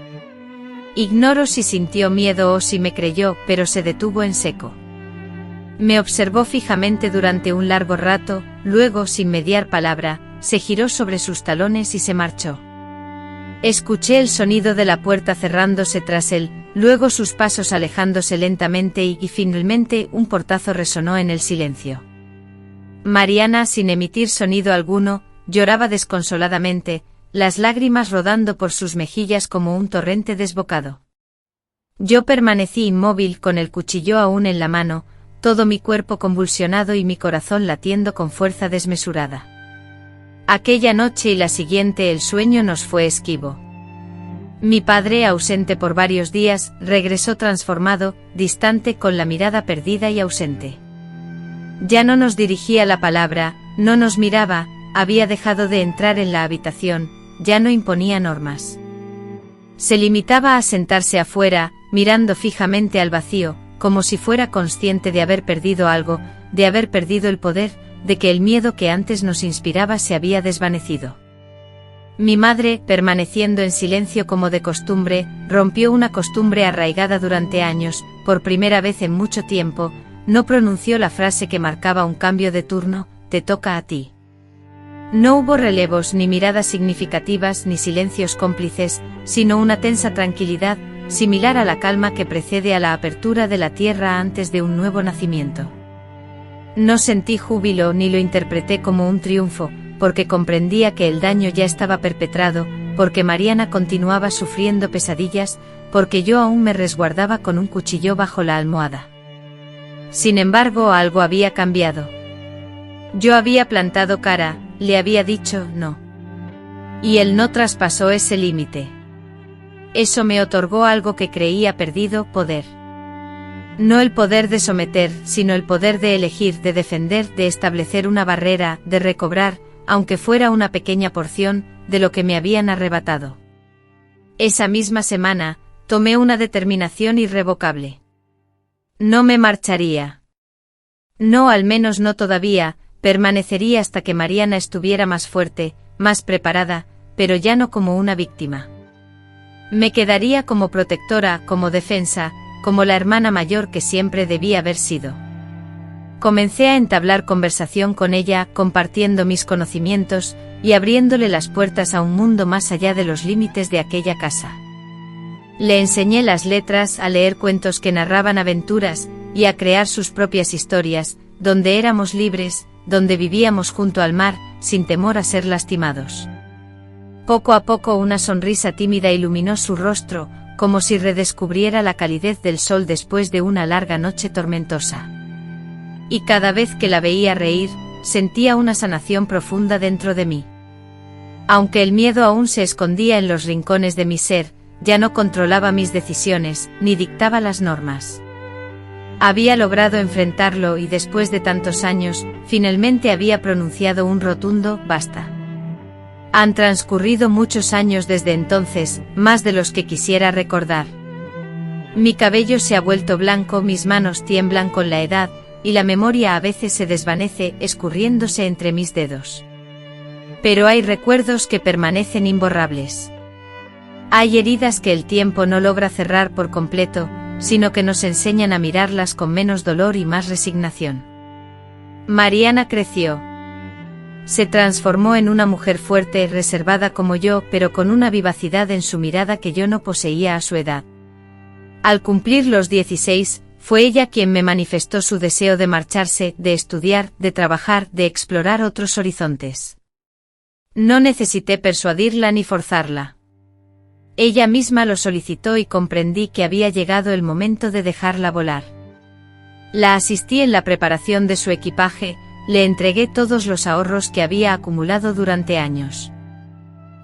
Ignoro si sintió miedo o si me creyó, pero se detuvo en seco. Me observó fijamente durante un largo rato, luego, sin mediar palabra, se giró sobre sus talones y se marchó. Escuché el sonido de la puerta cerrándose tras él, luego sus pasos alejándose lentamente y finalmente un portazo resonó en el silencio. Mariana, sin emitir sonido alguno, lloraba desconsoladamente, las lágrimas rodando por sus mejillas como un torrente desbocado. Yo permanecí inmóvil con el cuchillo aún en la mano, todo mi cuerpo convulsionado y mi corazón latiendo con fuerza desmesurada. Aquella noche y la siguiente el sueño nos fue esquivo. Mi padre, ausente por varios días, regresó transformado, distante, con la mirada perdida y ausente. Ya no nos dirigía la palabra, no nos miraba, había dejado de entrar en la habitación, ya no imponía normas. Se limitaba a sentarse afuera, mirando fijamente al vacío, como si fuera consciente de haber perdido algo, de haber perdido el poder, de que el miedo que antes nos inspiraba se había desvanecido. Mi madre, permaneciendo en silencio como de costumbre, rompió una costumbre arraigada durante años, por primera vez en mucho tiempo, no pronunció la frase que marcaba un cambio de turno: te toca a ti. No hubo relevos ni miradas significativas ni silencios cómplices, sino una tensa tranquilidad, similar a la calma que precede a la apertura de la tierra antes de un nuevo nacimiento. No sentí júbilo ni lo interpreté como un triunfo, porque comprendía que el daño ya estaba perpetrado, porque Mariana continuaba sufriendo pesadillas, porque yo aún me resguardaba con un cuchillo bajo la almohada. Sin embargo, algo había cambiado. Yo había plantado cara, le había dicho no. Y él no traspasó ese límite. Eso me otorgó algo que creía perdido: poder. No el poder de someter, sino el poder de elegir, de defender, de establecer una barrera, de recobrar, aunque fuera una pequeña porción, de lo que me habían arrebatado. Esa misma semana, tomé una determinación irrevocable. No me marcharía. No, al menos no todavía, permanecería hasta que Mariana estuviera más fuerte, más preparada, pero ya no como una víctima. Me quedaría como protectora, como defensa, como la hermana mayor que siempre debía haber sido. Comencé a entablar conversación con ella, compartiendo mis conocimientos, y abriéndole las puertas a un mundo más allá de los límites de aquella casa. Le enseñé las letras, a leer cuentos que narraban aventuras, y a crear sus propias historias, donde éramos libres, donde vivíamos junto al mar, sin temor a ser lastimados. Poco a poco una sonrisa tímida iluminó su rostro, como si redescubriera la calidez del sol después de una larga noche tormentosa. Y cada vez que la veía reír, sentía una sanación profunda dentro de mí. Aunque el miedo aún se escondía en los rincones de mi ser, ya no controlaba mis decisiones, ni dictaba las normas. Había logrado enfrentarlo y después de tantos años, finalmente había pronunciado un rotundo basta. Han transcurrido muchos años desde entonces, más de los que quisiera recordar. Mi cabello se ha vuelto blanco, mis manos tiemblan con la edad, y la memoria a veces se desvanece, escurriéndose entre mis dedos. Pero hay recuerdos que permanecen imborrables. Hay heridas que el tiempo no logra cerrar por completo, sino que nos enseñan a mirarlas con menos dolor y más resignación. Mariana creció. Se transformó en una mujer fuerte, reservada como yo, pero con una vivacidad en su mirada que yo no poseía a su edad. Al cumplir los 16, fue ella quien me manifestó su deseo de marcharse, de estudiar, de trabajar, de explorar otros horizontes. No necesité persuadirla ni forzarla. Ella misma lo solicitó y comprendí que había llegado el momento de dejarla volar. La asistí en la preparación de su equipaje, le entregué todos los ahorros que había acumulado durante años.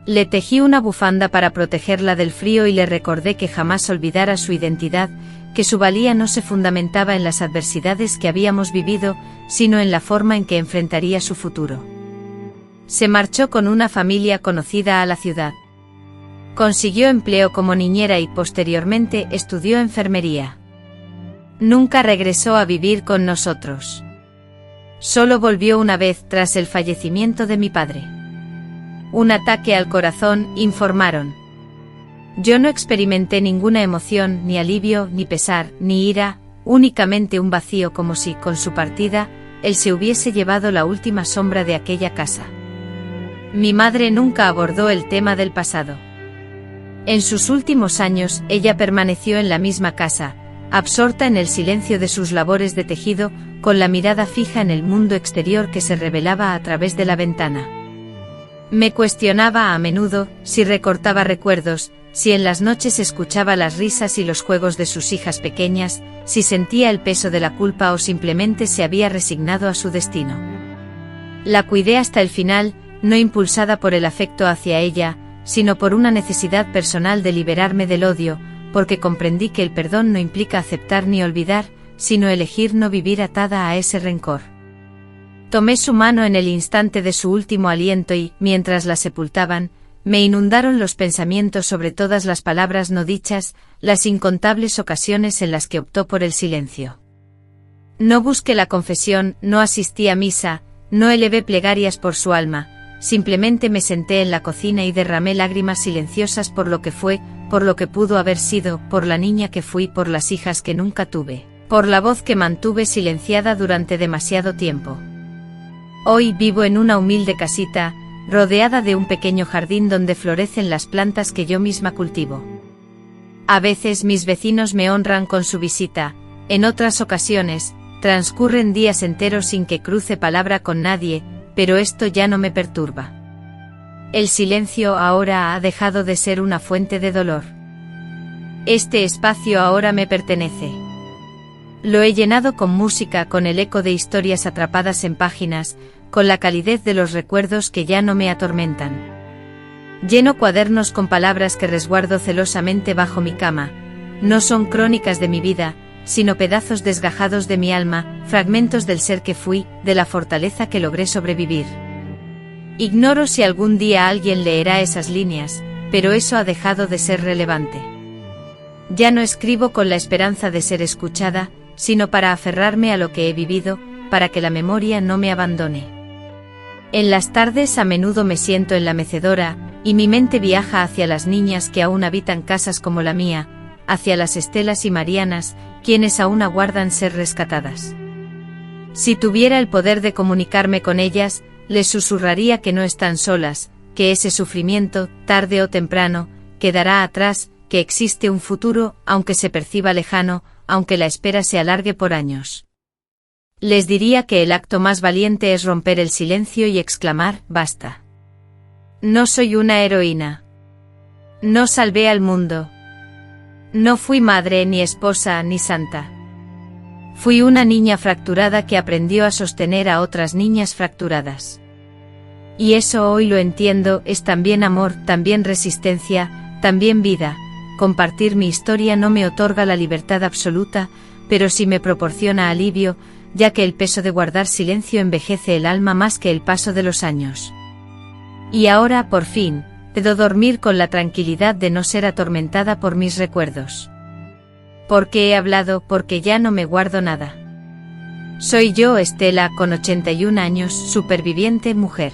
Le tejí una bufanda para protegerla del frío y le recordé que jamás olvidara su identidad, que su valía no se fundamentaba en las adversidades que habíamos vivido, sino en la forma en que enfrentaría su futuro. Se marchó con una familia conocida a la ciudad. Consiguió empleo como niñera y posteriormente estudió enfermería. Nunca regresó a vivir con nosotros. Solo volvió una vez tras el fallecimiento de mi padre. Un ataque al corazón, informaron. Yo no experimenté ninguna emoción, ni alivio, ni pesar, ni ira, únicamente un vacío como si, con su partida, él se hubiese llevado la última sombra de aquella casa. Mi madre nunca abordó el tema del pasado. En sus últimos años, ella permaneció en la misma casa, absorta en el silencio de sus labores de tejido, con la mirada fija en el mundo exterior que se revelaba a través de la ventana. Me cuestionaba a menudo, si recortaba recuerdos, si en las noches escuchaba las risas y los juegos de sus hijas pequeñas, si sentía el peso de la culpa o simplemente se había resignado a su destino. La cuidé hasta el final, no impulsada por el afecto hacia ella, sino por una necesidad personal de liberarme del odio, porque comprendí que el perdón no implica aceptar ni olvidar, sino elegir no vivir atada a ese rencor. Tomé su mano en el instante de su último aliento y, mientras la sepultaban, me inundaron los pensamientos sobre todas las palabras no dichas, las incontables ocasiones en las que optó por el silencio. No busqué la confesión, no asistí a misa, no elevé plegarias por su alma, simplemente me senté en la cocina y derramé lágrimas silenciosas por lo que fue, por lo que pudo haber sido, por la niña que fui, por las hijas que nunca tuve, por la voz que mantuve silenciada durante demasiado tiempo. Hoy vivo en una humilde casita, rodeada de un pequeño jardín donde florecen las plantas que yo misma cultivo. A veces mis vecinos me honran con su visita, en otras ocasiones, transcurren días enteros sin que cruce palabra con nadie, pero esto ya no me perturba. El silencio ahora ha dejado de ser una fuente de dolor. Este espacio ahora me pertenece. Lo he llenado con música, con el eco de historias atrapadas en páginas, con la calidez de los recuerdos que ya no me atormentan. Lleno cuadernos con palabras que resguardo celosamente bajo mi cama. No son crónicas de mi vida, sino pedazos desgajados de mi alma, fragmentos del ser que fui, de la fortaleza que logré sobrevivir. Ignoro si algún día alguien leerá esas líneas, pero eso ha dejado de ser relevante. Ya no escribo con la esperanza de ser escuchada, sino para aferrarme a lo que he vivido, para que la memoria no me abandone. En las tardes a menudo me siento en la mecedora, y mi mente viaja hacia las niñas que aún habitan casas como la mía, hacia las Estelas y Marianas, quienes aún aguardan ser rescatadas. Si tuviera el poder de comunicarme con ellas, les susurraría que no están solas, que ese sufrimiento, tarde o temprano, quedará atrás, que existe un futuro, aunque se perciba lejano, aunque la espera se alargue por años. Les diría que el acto más valiente es romper el silencio y exclamar, basta. No soy una heroína. No salvé al mundo. No fui madre, ni esposa, ni santa. Fui una niña fracturada que aprendió a sostener a otras niñas fracturadas. Y eso hoy lo entiendo, es también amor, también resistencia, también vida. Compartir mi historia no me otorga la libertad absoluta, pero sí me proporciona alivio, ya que el peso de guardar silencio envejece el alma más que el paso de los años. Y ahora, por fin, puedo dormir con la tranquilidad de no ser atormentada por mis recuerdos. ¿Por qué he hablado? Porque ya no me guardo nada. Soy yo, Estela, con 81 años, superviviente mujer.